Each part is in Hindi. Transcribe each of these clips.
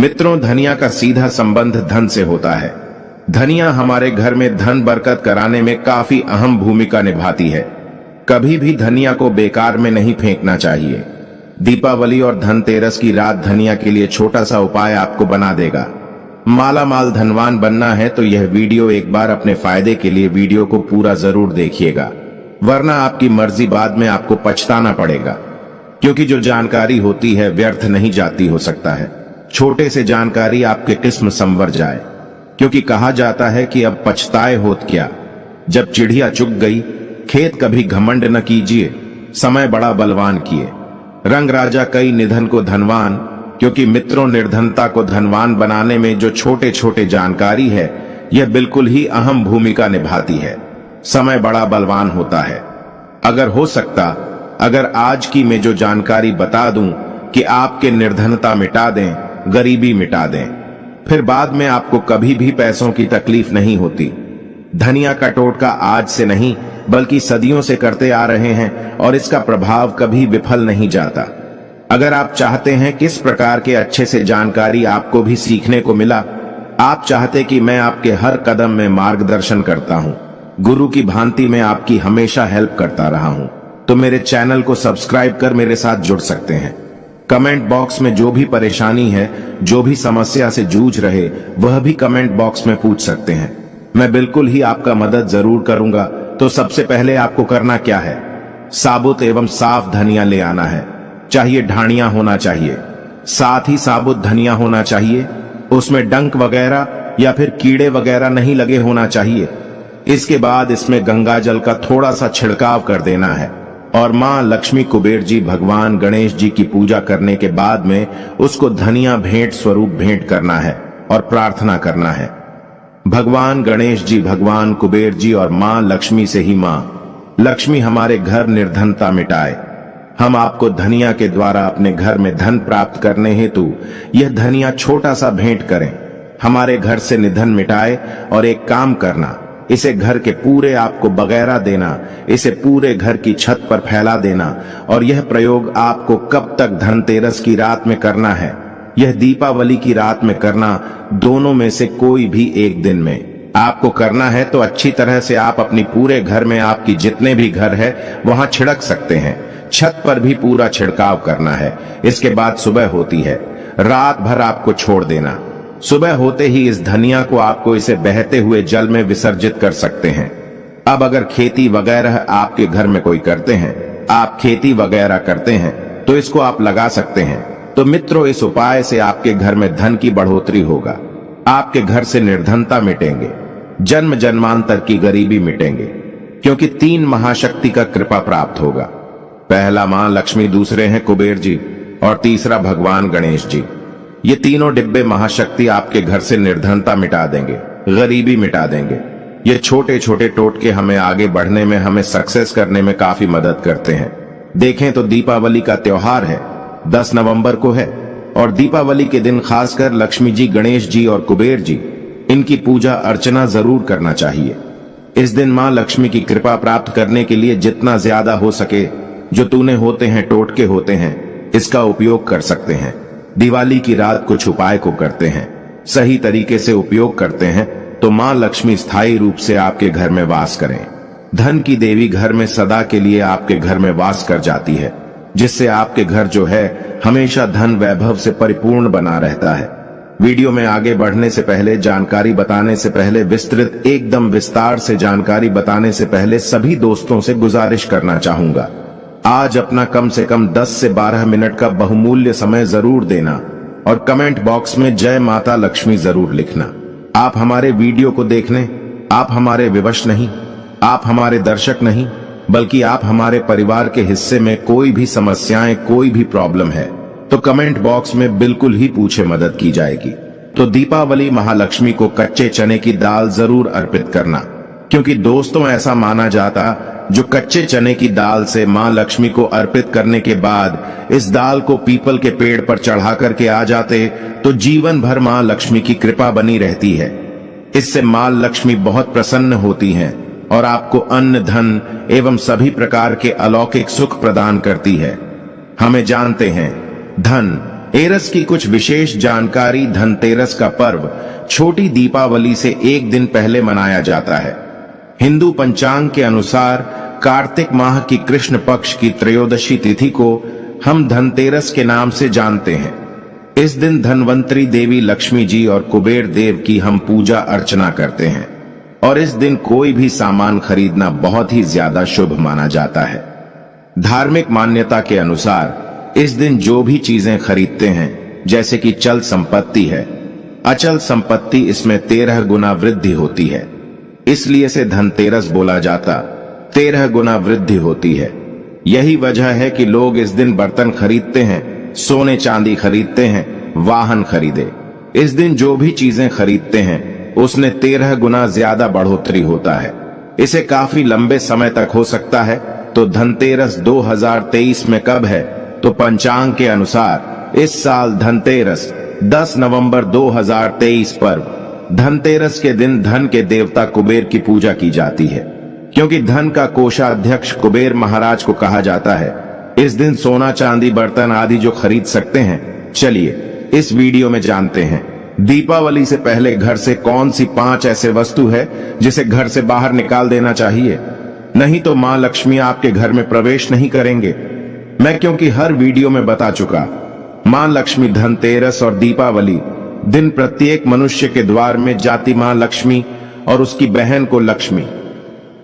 मित्रों, धनिया का सीधा संबंध धन से होता है। धनिया हमारे घर में धन बरकत कराने में काफी अहम भूमिका निभाती है। कभी भी धनिया को बेकार में नहीं फेंकना चाहिए। दीपावली और धनतेरस की रात धनिया के लिए छोटा सा उपाय आपको बना देगा। माला माल धनवान बनना है तो यह वीडियो एक बार अपने फायदे के लिए वीडियो को पूरा जरूर देखिएगा, वरना आपकी मर्जी बाद में आपको पछताना पड़ेगा, क्योंकि जो जानकारी होती है व्यर्थ नहीं जाती। हो सकता है छोटे से जानकारी आपके किस्म संवर जाए, क्योंकि कहा जाता है कि अब पछताए होत क्या, जब चिड़िया चुग गई। खेत कभी घमंड न कीजिए, समय बड़ा बलवान किए। रंग राजा कई निधन को धनवान, क्योंकि मित्रों, निर्धनता को धनवान बनाने में जो छोटे छोटे जानकारी है यह बिल्कुल ही अहम भूमिका निभाती है। समय बड़ा बलवान होता है। अगर हो सकता, अगर आज की मैं जो जानकारी बता दूं कि आपके निर्धनता मिटा दें, गरीबी मिटा दें, फिर बाद में आपको कभी भी पैसों की तकलीफ नहीं होती। धनिया का टोटका आज से नहीं बल्कि सदियों से करते आ रहे हैं और इसका प्रभाव कभी विफल नहीं जाता। अगर आप चाहते हैं किस प्रकार के अच्छे से जानकारी आपको भी सीखने को मिला, आप चाहते कि मैं आपके हर कदम में मार्गदर्शन करता हूं, गुरु की भांति मैं आपकी हमेशा हेल्प करता रहा हूं, तो मेरे चैनल को सब्सक्राइब कर मेरे साथ जुड़ सकते हैं। कमेंट बॉक्स में जो भी परेशानी है, जो भी समस्या से जूझ रहे, वह भी कमेंट बॉक्स में पूछ सकते हैं। मैं बिल्कुल ही आपका मदद जरूर करूंगा। तो सबसे पहले आपको करना क्या है, साबुत एवं साफ धनिया ले आना है। चाहिए ढाणिया होना चाहिए, साथ ही साबुत धनिया होना चाहिए। उसमें डंक वगैरह या फिर कीड़े वगैरह नहीं लगे होना चाहिए। इसके बाद इसमें गंगा जल का थोड़ा सा छिड़काव कर देना है और मां लक्ष्मी, कुबेर जी, भगवान गणेश जी की पूजा करने के बाद में उसको धनिया भेंट स्वरूप भेंट करना है और प्रार्थना करना है, भगवान गणेश जी, भगवान कुबेर जी और मां लक्ष्मी से ही मां लक्ष्मी हमारे घर निर्धनता मिटाए। हम आपको धनिया के द्वारा अपने घर में धन प्राप्त करने हेतु यह धनिया छोटा सा भेंट करें, हमारे घर से निधन मिटाए। और एक काम करना, इसे घर के पूरे आपको बगैरा देना, इसे पूरे घर की छत पर फैला देना। और यह प्रयोग आपको कब तक, धनतेरस की रात में करना है, यह दीपावली की रात में करना, दोनों में से कोई भी एक दिन में आपको करना है। तो अच्छी तरह से आप अपनी पूरे घर में, आपकी जितने भी घर है वहां छिड़क सकते हैं। छत पर भी पूरा छिड़काव करना है। इसके बाद सुबह होती है, रात भर आपको छोड़ देना। सुबह होते ही इस धनिया को आपको इसे बहते हुए जल में विसर्जित कर सकते हैं। अब अगर खेती वगैरह आपके घर में कोई करते हैं, आप खेती वगैरह करते हैं, तो इसको आप लगा सकते हैं। तो मित्रों, इस उपाय से आपके घर में धन की बढ़ोतरी होगा, आपके घर से निर्धनता मिटेंगे, जन्म जन्मांतर की गरीबी मिटेंगे, क्योंकि 3 महाशक्ति का कृपा प्राप्त होगा। पहला मां लक्ष्मी, दूसरे हैं कुबेर जी और तीसरा भगवान गणेश जी। ये तीनों डिब्बे महाशक्ति आपके घर से निर्धनता मिटा देंगे, गरीबी मिटा देंगे। ये छोटे छोटे टोटके हमें आगे बढ़ने में, हमें सक्सेस करने में काफी मदद करते हैं। देखें तो दीपावली का त्योहार है, 10 नवंबर को है, और दीपावली के दिन खासकर लक्ष्मी जी, गणेश जी और कुबेर जी, इनकी पूजा अर्चना जरूर करना चाहिए। इस दिन मां लक्ष्मी की कृपा प्राप्त करने के लिए जितना ज्यादा हो सके, जो तूने होते हैं, टोटके होते हैं, इसका उपयोग कर सकते हैं। दिवाली की रात कुछ उपाय को करते हैं, सही तरीके से उपयोग करते हैं, तो मां लक्ष्मी स्थायी रूप से आपके घर में वास करें। धन की देवी घर में सदा के लिए आपके घर में वास कर जाती है, जिससे आपके घर जो है हमेशा धन वैभव से परिपूर्ण बना रहता है। वीडियो में आगे बढ़ने से पहले, जानकारी बताने से पहले, विस्तृत एकदम विस्तार से जानकारी बताने से पहले सभी दोस्तों से गुजारिश करना चाहूंगा, आज अपना कम से कम 10 से 12 मिनट का बहुमूल्य समय जरूर देना और कमेंट बॉक्स में जय माता लक्ष्मी जरूर लिखना। आप हमारे वीडियो को देखने, आप हमारे विवश नहीं, आप हमारे दर्शक नहीं, बल्कि आप हमारे परिवार के हिस्से में कोई भी समस्याएं, कोई भी प्रॉब्लम है तो कमेंट बॉक्स में बिल्कुल ही पूछे, मदद की जाएगी। तो दीपावली महालक्ष्मी को कच्चे चने की दाल जरूर अर्पित करना, क्योंकि दोस्तों ऐसा माना जाता, जो कच्चे चने की दाल से मां लक्ष्मी को अर्पित करने के बाद इस दाल को पीपल के पेड़ पर चढ़ा करके आ जाते, तो जीवन भर मां लक्ष्मी की कृपा बनी रहती है। इससे मां लक्ष्मी बहुत प्रसन्न होती हैं और आपको अन्न, धन एवं सभी प्रकार के अलौकिक सुख प्रदान करती है। हमें जानते हैं, धन एरस की कुछ विशेष जानकारी। धनतेरस का पर्व छोटी दीपावली से एक दिन पहले मनाया जाता है। हिंदू पंचांग के अनुसार कार्तिक माह की कृष्ण पक्ष की त्रयोदशी तिथि को हम धनतेरस के नाम से जानते हैं। इस दिन धनवंतरी देवी लक्ष्मी जी और कुबेर देव की हम पूजा अर्चना करते हैं और इस दिन कोई भी सामान खरीदना बहुत ही ज्यादा शुभ माना जाता है। धार्मिक मान्यता के अनुसार इस दिन जो भी चीजें खरीदते हैं, जैसे कि चल संपत्ति है, अचल संपत्ति, इसमें 13 गुना वृद्धि होती है। इसलिए इसे धनतेरस बोला जाता। 13 गुना वृद्धि होती है। यही वजह है कि लोग इस दिन बर्तन खरीदते हैं, सोने चांदी खरीदते हैं, वाहन खरीदे। इस दिन जो भी चीजें खरीदते हैं उसने 13 गुना ज्यादा बढ़ोतरी होता है। इसे काफी लंबे समय तक हो सकता है। तो धनतेरस 2023 में कब है? तो पंचांग के अनुसार इस साल धनतेरस 10 नवंबर 2023 पर्व। धनतेरस के दिन धन के देवता कुबेर की पूजा की जाती है, क्योंकि धन का कोषाध्यक्ष कुबेर महाराज को कहा जाता है। इस दिन सोना चांदी बर्तन आदि जो खरीद सकते हैं, चलिए इस वीडियो में जानते हैं। दीपावली से पहले घर से कौन सी 5 ऐसे वस्तु है जिसे घर से बाहर निकाल देना चाहिए, नहीं तो मां लक्ष्मी आपके घर में प्रवेश नहीं करेंगे। मैं क्योंकि हर वीडियो में बता चुका, मां लक्ष्मी धनतेरस और दीपावली दिन प्रत्येक मनुष्य के द्वार में जाती मां लक्ष्मी और उसकी बहन को लक्ष्मी।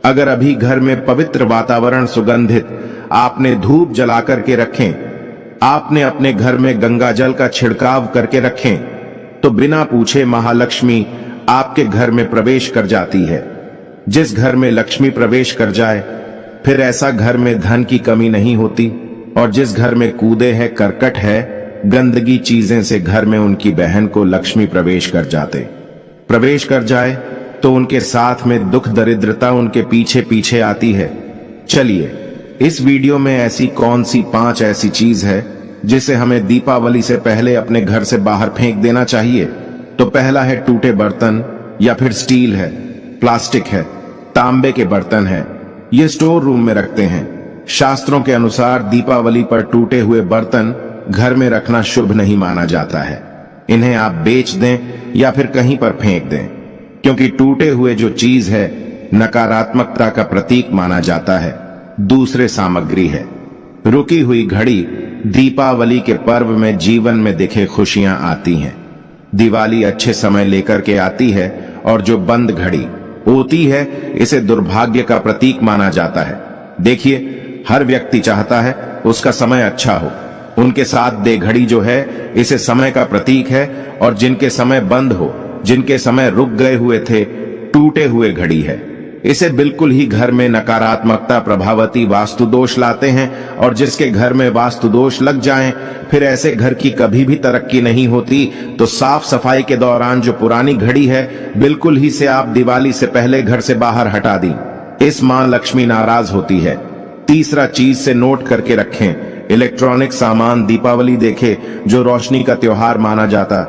अगर अभी घर में पवित्र वातावरण सुगंधित आपने धूप जला करके रखें, आपने अपने घर में गंगा जल का छिड़काव करके रखें, तो बिना पूछे महालक्ष्मी आपके घर में प्रवेश कर जाती है। जिस घर में लक्ष्मी प्रवेश कर जाए, फिर ऐसा घर में धन की कमी नहीं होती। और जिस घर में कूदे है, करकट है, गंदगी चीजें से घर में उनकी बहन को लक्ष्मी प्रवेश कर जाए तो उनके साथ में दुख दरिद्रता उनके पीछे पीछे आती है। चलिए इस वीडियो में ऐसी कौन सी 5 ऐसी चीज है जिसे हमें दीपावली से पहले अपने घर से बाहर फेंक देना चाहिए। तो पहला है टूटे बर्तन, या फिर स्टील है, प्लास्टिक है, तांबे के बर्तन है, ये स्टोर रूम में रखते हैं। शास्त्रों के अनुसार दीपावली पर टूटे हुए बर्तन घर में रखना शुभ नहीं माना जाता है। इन्हें आप बेच दें या फिर कहीं पर फेंक दें, क्योंकि टूटे हुए जो चीज है नकारात्मकता का प्रतीक माना जाता है। दूसरे सामग्री है रुकी हुई घड़ी। दीपावली के पर्व में जीवन में दिखे खुशियां आती हैं। दिवाली अच्छे समय लेकर के आती है और जो बंद घड़ी होती है इसे दुर्भाग्य का प्रतीक माना जाता है। देखिए, हर व्यक्ति चाहता है उसका समय अच्छा हो। उनके साथ दे घड़ी जो है इसे समय का प्रतीक है, और जिनके समय बंद हो, जिनके समय रुक गए हुए थे, टूटे हुए घड़ी है। इसे बिल्कुल ही घर में नकारात्मकता प्रभावती वास्तु दोष लाते हैं, और जिसके घर में वास्तु दोष लग जाएं, फिर ऐसे घर की कभी भी तरक्की नहीं होती। तो साफ सफाई के दौरान जो पुरानी घड़ी है बिल्कुल ही से आप दिवाली से पहले घर से बाहर हटा दी। इस मां लक्ष्मी नाराज होती है। तीसरा चीज से नोट करके रखें, इलेक्ट्रॉनिक सामान। दीपावली देखे जो रोशनी का त्योहार माना जाता।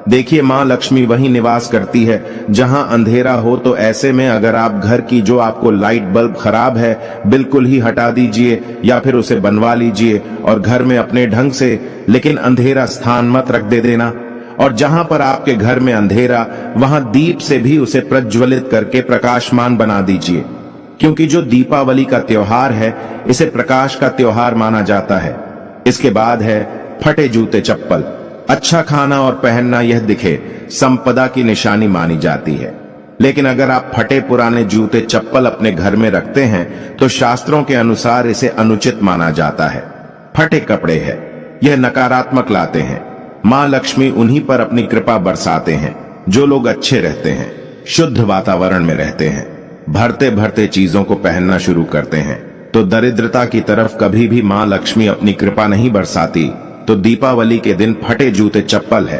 देखिए, मां लक्ष्मी वहीं निवास करती है जहां अंधेरा हो। तो ऐसे में अगर आप घर की जो आपको लाइट बल्ब खराब है बिल्कुल ही हटा दीजिए, या फिर उसे बनवा लीजिए और घर में अपने ढंग से, लेकिन अंधेरा स्थान मत रख देना। और जहां पर आपके घर में अंधेरा, वहां दीप से भी उसे प्रज्वलित करके प्रकाशमान बना दीजिए, क्योंकि जो दीपावली का त्योहार है इसे प्रकाश का त्योहार माना जाता है। इसके बाद है फटे जूते चप्पल। अच्छा खाना और पहनना यह दिखे संपदा की निशानी मानी जाती है, लेकिन अगर आप फटे पुराने जूते चप्पल अपने घर में रखते हैं तो शास्त्रों के अनुसार इसे अनुचित माना जाता है। फटे कपड़े है, यह नकारात्मक लाते हैं। मां लक्ष्मी उन्हीं पर अपनी कृपा बरसाते हैं जो लोग अच्छे रहते हैं, शुद्ध वातावरण में रहते हैं, भरते भरते चीजों को पहनना शुरू करते हैं। तो दरिद्रता की तरफ कभी भी मां लक्ष्मी अपनी कृपा नहीं बरसाती। तो दीपावली के दिन फटे जूते चप्पल है,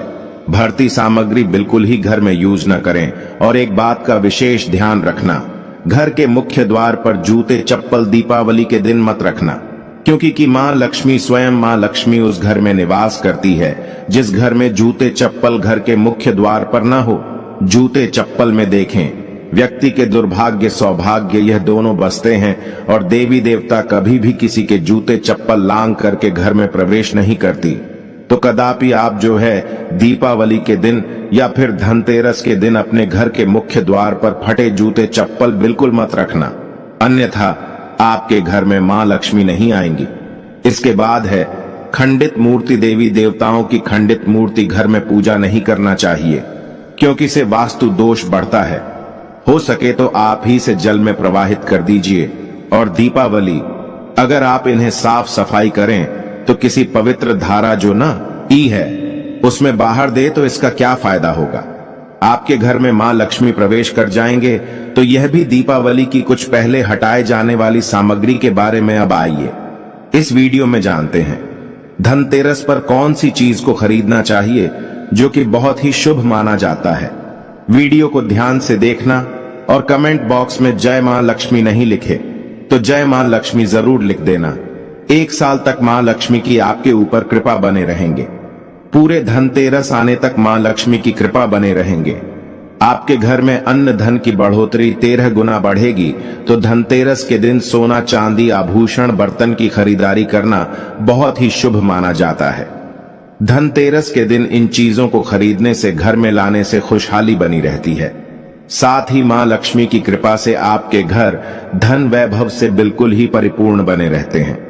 भरती सामग्री बिल्कुल ही घर में यूज न करें। और एक बात का विशेष ध्यान रखना, घर के मुख्य द्वार पर जूते चप्पल दीपावली के दिन मत रखना, क्योंकि कि मां लक्ष्मी स्वयं मां लक्ष्मी उस घर में निवास करती है जिस घर में जूते चप्पल घर के मुख्य द्वार पर न हो। जूते चप्पल में देखें, व्यक्ति के दुर्भाग्य सौभाग्य यह दोनों बसते हैं, और देवी देवता कभी भी किसी के जूते चप्पल लांग करके घर में प्रवेश नहीं करती। तो कदापि आप जो है दीपावली के दिन या फिर धनतेरस के दिन अपने घर के मुख्य द्वार पर फटे जूते चप्पल बिल्कुल मत रखना, अन्यथा आपके घर में मां लक्ष्मी नहीं आएंगी। इसके बाद है खंडित मूर्ति। देवी देवताओं की खंडित मूर्ति घर में पूजा नहीं करना चाहिए, क्योंकि इससे वास्तु दोष बढ़ता है। हो सके तो आप ही से जल में प्रवाहित कर दीजिए। और दीपावली अगर आप इन्हें साफ सफाई करें तो किसी पवित्र धारा जो ना ई है उसमें बाहर दे तो इसका क्या फायदा होगा। आपके घर में मां लक्ष्मी प्रवेश कर जाएंगे। तो यह भी दीपावली की कुछ पहले हटाए जाने वाली सामग्री के बारे में अब आइए इस वीडियो में जानते हैं। धनतेरस पर कौन सी चीज को खरीदना चाहिए जो कि बहुत ही शुभ माना जाता है। वीडियो को ध्यान से देखना और कमेंट बॉक्स में जय मां लक्ष्मी नहीं लिखे तो जय मां लक्ष्मी जरूर लिख देना। 1 साल तक मां लक्ष्मी की आपके ऊपर कृपा बने रहेंगे। पूरे धनतेरस आने तक मां लक्ष्मी की कृपा बने रहेंगे। आपके घर में अन्न धन की बढ़ोतरी 13 गुना बढ़ेगी। तो धनतेरस के दिन सोना चांदी आभूषण बर्तन की खरीदारी करना बहुत ही शुभ माना जाता है। धनतेरस के दिन इन चीजों को खरीदने से घर में लाने से खुशहाली बनी रहती है। साथ ही मां लक्ष्मी की कृपा से आपके घर धन वैभव से बिल्कुल ही परिपूर्ण बने रहते हैं।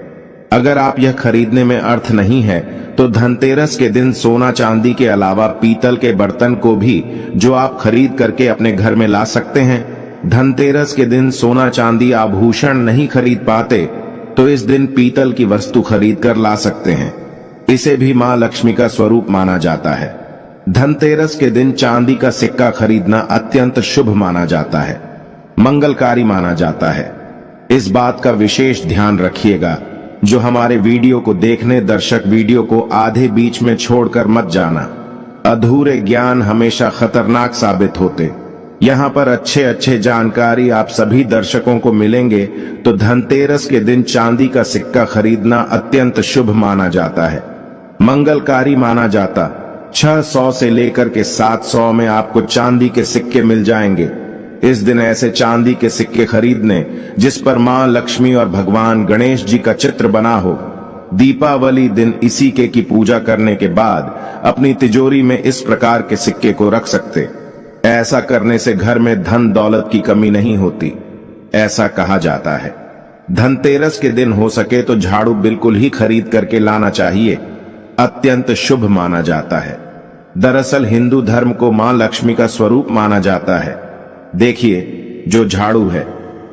अगर आप यह खरीदने में अर्थ नहीं है तो धनतेरस के दिन सोना चांदी के अलावा पीतल के बर्तन को भी जो आप खरीद करके अपने घर में ला सकते हैं। धनतेरस के दिन सोना चांदी आभूषण नहीं खरीद पाते तो इस दिन पीतल की वस्तु खरीद कर ला सकते हैं। इसे भी मां लक्ष्मी का स्वरूप माना जाता है। धनतेरस के दिन चांदी का सिक्का खरीदना अत्यंत शुभ माना जाता है, मंगलकारी माना जाता है। इस बात का विशेष ध्यान रखिएगा। जो हमारे वीडियो को देखने दर्शक वीडियो को आधे बीच में छोड़कर मत जाना। अधूरे ज्ञान हमेशा खतरनाक साबित होते। यहाँ पर अच्छे जानकारी आप सभी दर्शकों को मिलेंगे। तो धनतेरस के दिन चांदी का सिक्का खरीदना अत्यंत शुभ माना जाता है, मंगलकारी माना जाता। 600 से लेकर के 700 में आपको चांदी के सिक्के मिल जाएंगे। इस दिन ऐसे चांदी के सिक्के खरीदने जिस पर मां लक्ष्मी और भगवान गणेश जी का चित्र बना हो। दीपावली दिन इसी के की पूजा करने के बाद अपनी तिजोरी में इस प्रकार के सिक्के को रख सकते। ऐसा करने से घर में धन दौलत की कमी नहीं होती, ऐसा कहा जाता है। धनतेरस के दिन हो सके तो झाड़ू बिल्कुल ही खरीद करके लाना चाहिए, अत्यंत शुभ माना जाता है। दरअसल हिंदू धर्म को मां लक्ष्मी का स्वरूप माना जाता है। देखिए, जो झाड़ू है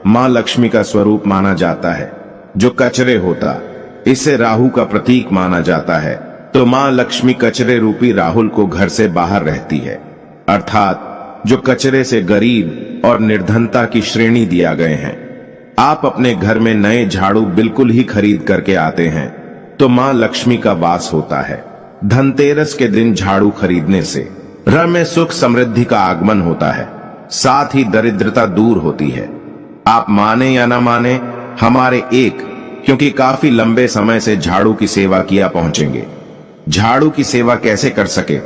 मां लक्ष्मी का स्वरूप माना जाता है। जो कचरे होता इसे राहु का प्रतीक माना जाता है। तो मां लक्ष्मी कचरे रूपी राहुल को घर से बाहर रहती है, अर्थात जो कचरे से गरीब और निर्धनता की श्रेणी दिया गए हैं। आप अपने घर में नए झाड़ू बिल्कुल ही खरीद करके आते हैं तो मां लक्ष्मी का वास होता है। धनतेरस के दिन झाड़ू खरीदने से घर में सुख समृद्धि का आगमन होता है, साथ ही दरिद्रता दूर होती है। आप माने या ना माने, हमारे क्योंकि काफी लंबे समय से झाड़ू की सेवा किया पहुंचेंगे। झाड़ू की सेवा कैसे कर सके?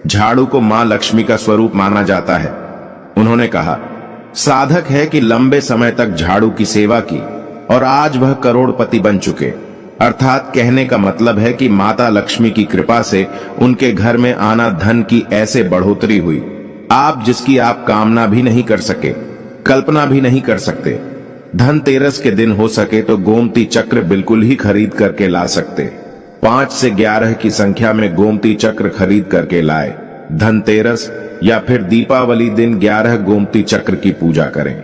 झाड़ू को मां लक्ष्मी का स्वरूप माना जाता है। उन्होंने कहा, साधक है कि लंबे समय तक झाड़ू की सेवा की और आज वह करोड़पति बन चुके। अर्थात कहने का मतलब है कि माता लक्ष्मी की कृपा से उनके घर में आना धन की ऐसे बढ़ोतरी हुई, आप जिसकी आप कामना भी नहीं कर सके, कल्पना भी नहीं कर सकते। धनतेरस के दिन हो सके तो गोमती चक्र बिल्कुल ही खरीद करके ला सकते। 5 से 11 की संख्या में गोमती चक्र खरीद करके लाए। धनतेरस या फिर दीपावली दिन 11 गोमती चक्र की पूजा करें।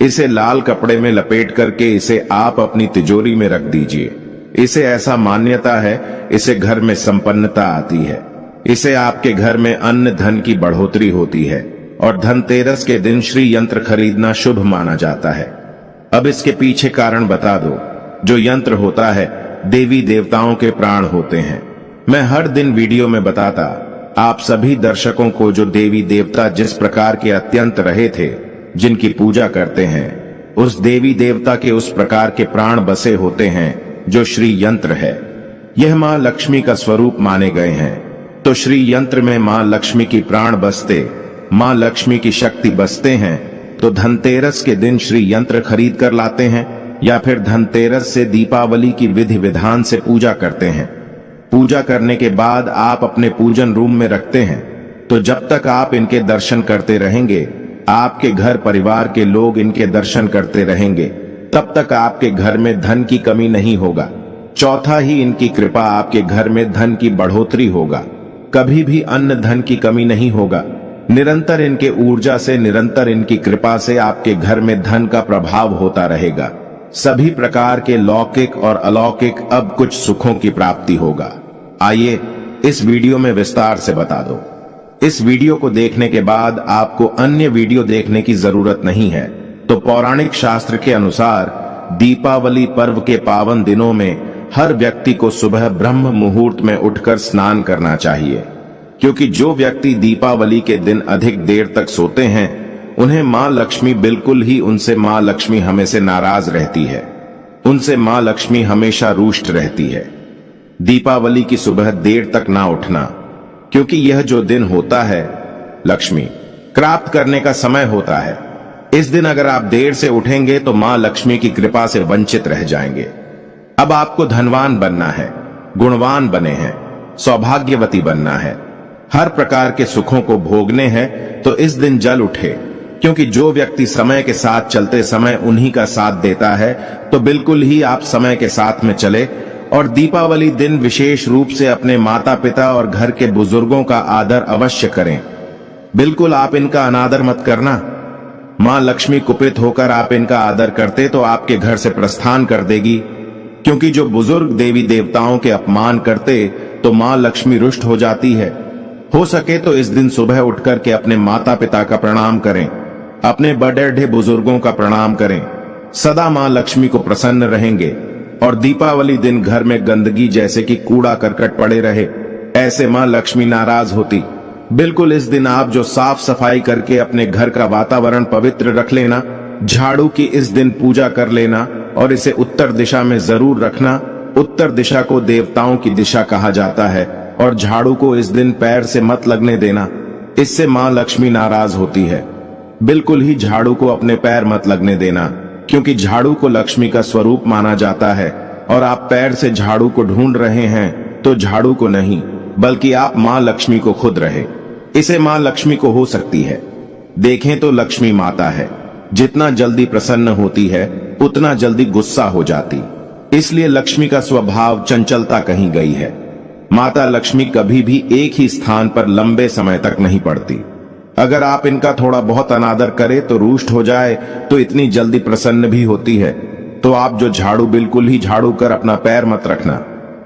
इसे लाल कपड़े में लपेट करके इसे आप अपनी तिजोरी में रख दीजिए। इसे ऐसा मान्यता है, इसे घर में संपन्नता आती है। इसे आपके घर में अन्न धन की बढ़ोतरी होती है। और धनतेरस के दिन श्री यंत्र खरीदना शुभ माना जाता है। अब इसके पीछे कारण बता दो। जो यंत्र होता है देवी देवताओं के प्राण होते हैं। मैं हर दिन वीडियो में बताता आप सभी दर्शकों को जो देवी देवता जिस प्रकार के अत्यंत रहे थे, जिनकी पूजा करते हैं, उस देवी देवता के उस प्रकार के प्राण बसे होते हैं जो श्री यंत्र है। यह मां लक्ष्मी का स्वरूप माने गए हैं। तो श्री यंत्र में मां लक्ष्मी की प्राण बसते, मां लक्ष्मी की शक्ति बसते हैं। तो धनतेरस के दिन श्री यंत्र खरीद कर लाते हैं या फिर धनतेरस से दीपावली की विधि विधान से पूजा करते हैं। पूजा करने के बाद आप अपने पूजन रूम में रखते हैं, तो जब तक आप इनके दर्शन करते रहेंगे, आपके घर परिवार के लोग इनके दर्शन करते रहेंगे, तब तक आपके घर में धन की कमी नहीं होगा। चौथा ही इनकी कृपा आपके घर में धन की बढ़ोतरी होगा। कभी भी अन्न धन की कमी नहीं होगा। निरंतर इनके ऊर्जा से, निरंतर इनकी कृपा से आपके घर में धन का प्रभाव होता रहेगा। सभी प्रकार के लौकिक और अलौकिक अब कुछ सुखों की प्राप्ति होगा। आइए इस वीडियो में विस्तार से बता दो। इस वीडियो को देखने के बाद आपको अन्य वीडियो देखने की जरूरत नहीं है। तो पौराणिक शास्त्र के अनुसार दीपावली पर्व के पावन दिनों में हर व्यक्ति को सुबह ब्रह्म मुहूर्त में उठकर स्नान करना चाहिए, क्योंकि जो व्यक्ति दीपावली के दिन अधिक देर तक सोते हैं, उन्हें मां लक्ष्मी बिल्कुल ही उनसे मां लक्ष्मी हमेशा नाराज रहती है। उनसे मां लक्ष्मी हमेशा रुष्ट रहती है। दीपावली की सुबह देर तक ना उठना, क्योंकि यह जो दिन होता है लक्ष्मी प्राप्त करने का समय होता है। इस दिन अगर आप देर से उठेंगे तो मां लक्ष्मी की कृपा से वंचित रह जाएंगे। अब आपको धनवान बनना है, गुणवान बने हैं, सौभाग्यवती बनना है, हर प्रकार के सुखों को भोगने हैं, तो इस दिन जल उठे, क्योंकि जो व्यक्ति समय के साथ चलते समय उन्हीं का साथ देता है, तो बिल्कुल ही आप समय के साथ में चले। और दीपावली दिन विशेष रूप से अपने माता पिता और घर के बुजुर्गों का आदर अवश्य करें। बिल्कुल आप इनका अनादर मत करना। मां लक्ष्मी कुपित होकर आप इनका आदर करते तो आपके घर से प्रस्थान कर देगी, क्योंकि जो बुजुर्ग देवी देवताओं के अपमान करते तो मां लक्ष्मी रुष्ट हो जाती है। हो सके तो इस दिन सुबह उठकर के अपने माता पिता का प्रणाम करें, अपने बड़े बुजुर्गों का प्रणाम करें। सदा मां लक्ष्मी को प्रसन्न रहेंगे। और दीपावली दिन घर में गंदगी जैसे कि कूड़ा करकट पड़े रहे, ऐसे मां लक्ष्मी नाराज होती। बिल्कुल इस दिन आप जो साफ सफाई करके अपने घर का वातावरण पवित्र रख लेना, झाड़ू की इस दिन पूजा कर लेना और इसे उत्तर दिशा में जरूर रखना। उत्तर दिशा को देवताओं की दिशा कहा जाता है और झाड़ू को इस दिन पैर से मत लगने देना, इससे मां लक्ष्मी नाराज होती है। बिल्कुल ही झाड़ू को अपने पैर मत लगने देना, क्योंकि झाड़ू को लक्ष्मी का स्वरूप माना जाता है और आप पैर से झाड़ू को ढूंढ रहे हैं तो झाड़ू को नहीं, बल्कि आप मां लक्ष्मी को खुद रहे। इसे मां लक्ष्मी को हो सकती है। देखें तो लक्ष्मी माता है, जितना जल्दी प्रसन्न होती है उतना जल्दी गुस्सा हो जाती, इसलिए लक्ष्मी का स्वभाव चंचलता कहीं गई है। माता लक्ष्मी कभी भी एक ही स्थान पर लंबे समय तक नहीं पड़ती। अगर आप इनका थोड़ा बहुत अनादर करें तो रुष्ट हो जाए तो इतनी जल्दी प्रसन्न भी होती है। तो आप जो झाड़ू बिल्कुल ही झाड़ू कर अपना पैर मत रखना,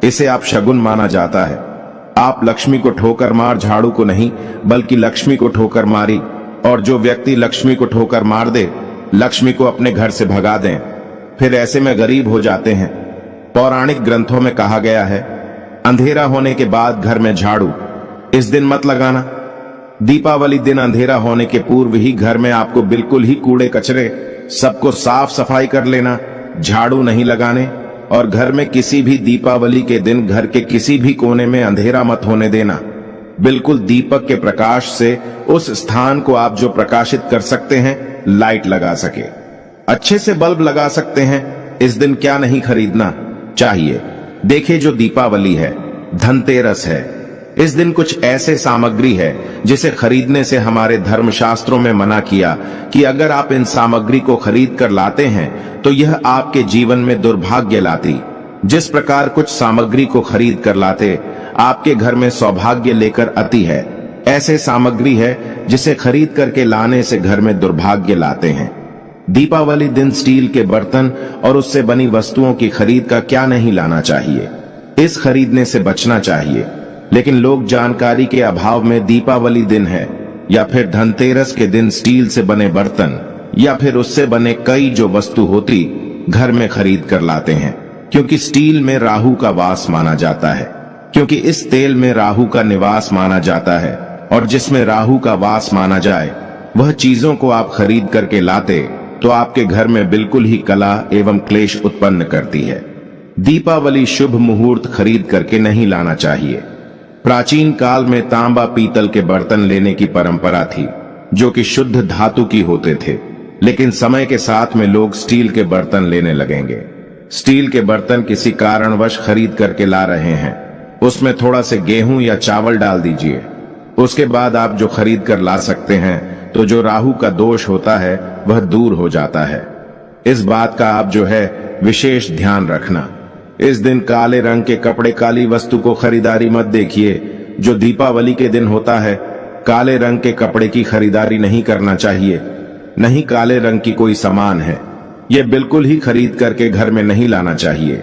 इसे आप शगुन माना जाता है। आप लक्ष्मी को ठोकर मार झाड़ू को नहीं, बल्कि लक्ष्मी को ठोकर मारी। और जो व्यक्ति लक्ष्मी को ठोकर मार दे, लक्ष्मी को अपने घर से भगा दें, फिर ऐसे में गरीब हो जाते हैं। पौराणिक ग्रंथों में कहा गया है, अंधेरा होने के बाद घर में झाड़ू इस दिन मत लगाना। दीपावली दिन अंधेरा होने के पूर्व ही घर में आपको बिल्कुल ही कूड़े कचरे सबको साफ सफाई कर लेना, झाड़ू नहीं लगाने। और घर में किसी भी दीपावली के दिन घर के किसी भी कोने में अंधेरा मत होने देना। बिल्कुल दीपक के प्रकाश से उस स्थान को आप जो प्रकाशित कर सकते हैं, लाइट लगा सके, अच्छे से बल्ब लगा सकते हैं। इस दिन क्या नहीं खरीदना चाहिए। देखिए, जो दीपावली है, धनतेरस है, इस दिन कुछ ऐसे सामग्री है जिसे खरीदने से हमारे धर्मशास्त्रों में मना किया कि अगर आप इन सामग्री को खरीद कर लाते हैं तो यह आपके जीवन में दुर्भाग्य लाती। जिस प्रकार कुछ सामग्री को खरीद कर लाते आपके घर में सौभाग्य लेकर आती है, ऐसे सामग्री है जिसे खरीद करके लाने से घर में दुर्भाग्य लाते हैं। दीपावली दिन स्टील के बर्तन और उससे बनी वस्तुओं की खरीद का क्या नहीं लाना चाहिए, इस खरीदने से बचना चाहिए। लेकिन लोग जानकारी के अभाव में दीपावली दिन है या फिर धनतेरस के दिन स्टील से बने बर्तन या फिर उससे बने कई जो वस्तु होती घर में खरीद कर लाते हैं, क्योंकि स्टील में राहु का वास माना जाता है, क्योंकि इस तेल में राहु का निवास माना जाता है। और जिसमें राहु का वास माना जाए वह चीजों को आप खरीद करके लाते तो आपके घर में बिल्कुल ही कला एवं क्लेश उत्पन्न करती है। दीपावली शुभ मुहूर्त खरीद करके नहीं लाना चाहिए। प्राचीन काल में तांबा पीतल के बर्तन लेने की परंपरा थी, जो कि शुद्ध धातु की होते थे, लेकिन समय के साथ में लोग स्टील के बर्तन लेने लगेंगे। स्टील के बर्तन किसी कारणवश खरीद करके ला रहे हैं, उसमें थोड़ा से गेहूं या चावल डाल दीजिए। उसके बाद आप जो खरीद कर ला सकते हैं, तो जो राहु का दोष होता है वह दूर हो जाता है। इस बात का आप जो है विशेष ध्यान रखना। इस दिन काले रंग के कपड़े, काली वस्तु को खरीदारी मत देखिए। जो दीपावली के दिन होता है, काले रंग के कपड़े की खरीदारी नहीं करना चाहिए। नहीं काले रंग की कोई सामान है, यह बिल्कुल ही खरीद करके घर में नहीं लाना चाहिए,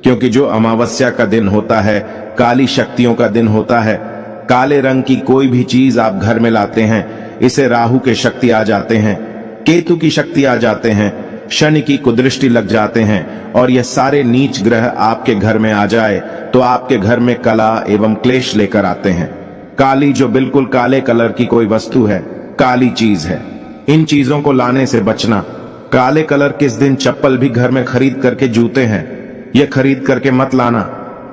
क्योंकि जो अमावस्या का दिन होता है, काली शक्तियों का दिन होता है। काले रंग की कोई भी चीज आप घर में लाते हैं, इसे राहु के शक्ति आ जाते हैं, केतु की शक्ति आ जाते हैं, शनि की कुदृष्टि लग जाते हैं, और यह सारे नीच ग्रह आपके घर में आ जाए तो आपके घर में कला एवं क्लेश लेकर आते हैं। काली, जो बिल्कुल काले कलर की कोई वस्तु है, काली चीज है, इन चीजों को लाने से बचना। काले कलर किस दिन चप्पल भी घर में खरीद करके, जूते हैं, ये खरीद करके मत लाना।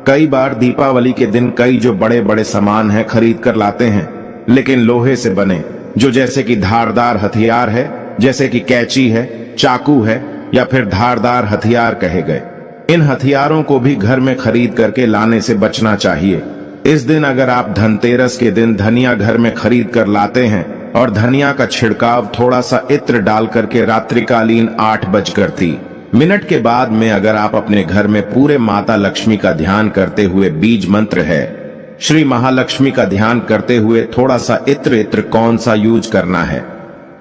कई बार दीपावली के दिन कई जो बड़े बड़े सामान हैं खरीद कर लाते हैं, लेकिन लोहे से बने, जो जैसे कि धारदार हथियार है, जैसे कि कैंची है, चाकू है, या फिर धारदार हथियार कहे गए। इन हथियारों को भी घर में खरीद करके लाने से बचना चाहिए। इस दिन अगर आप धनतेरस के दिन धनिया घर में खरीद कर लाते हैं और धनिया का छिड़काव थोड़ा सा इत्र डाल करके रात्रिकालीन 8:30 के बाद में अगर आप अपने घर में पूरे माता लक्ष्मी का ध्यान करते हुए, बीज मंत्र है श्री महालक्ष्मी का ध्यान करते हुए थोड़ा सा इत्र कौन सा यूज करना है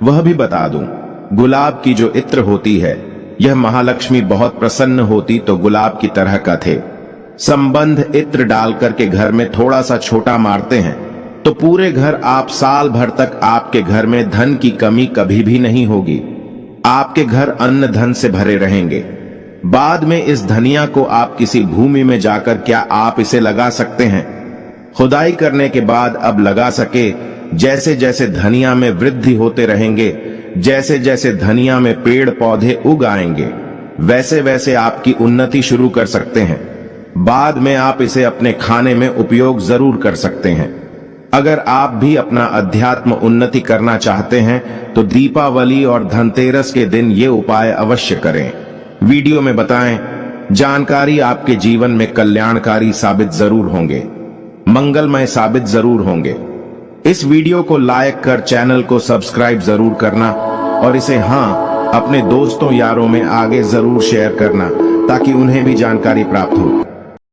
वह भी बता दूं। गुलाब की जो इत्र होती है, यह महालक्ष्मी बहुत प्रसन्न होती तो गुलाब की तरह का थे। संबंध इत्र डाल करके घर में थोड़ा सा छोटा मारते हैं तो पूरे घर आप साल भर तक आपके घर में धन की कमी कभी भी नहीं होगी। आपके घर अन्न धन से भरे रहेंगे। बाद में इस धनिया को आप किसी भूमि में जाकर क्या आप इसे लगा सकते हैं? खुदाई करने के बाद अब लगा सके। जैसे जैसे धनिया में वृद्धि होते रहेंगे, जैसे जैसे धनिया में पेड़ पौधे उग आएंगे, वैसे वैसे आपकी उन्नति शुरू कर सकते हैं। बाद में आप इसे अपने खाने में उपयोग जरूर कर सकते हैं। अगर आप भी अपना अध्यात्म उन्नति करना चाहते हैं तो दीपावली और धनतेरस के दिन ये उपाय अवश्य करें। वीडियो में बताएं, जानकारी आपके जीवन में कल्याणकारी साबित जरूर होंगे, मंगलमय साबित जरूर होंगे। इस वीडियो को लाइक कर चैनल को सब्सक्राइब जरूर करना और इसे अपने दोस्तों यारों में आगे जरूर शेयर करना ताकि उन्हें भी जानकारी प्राप्त हो।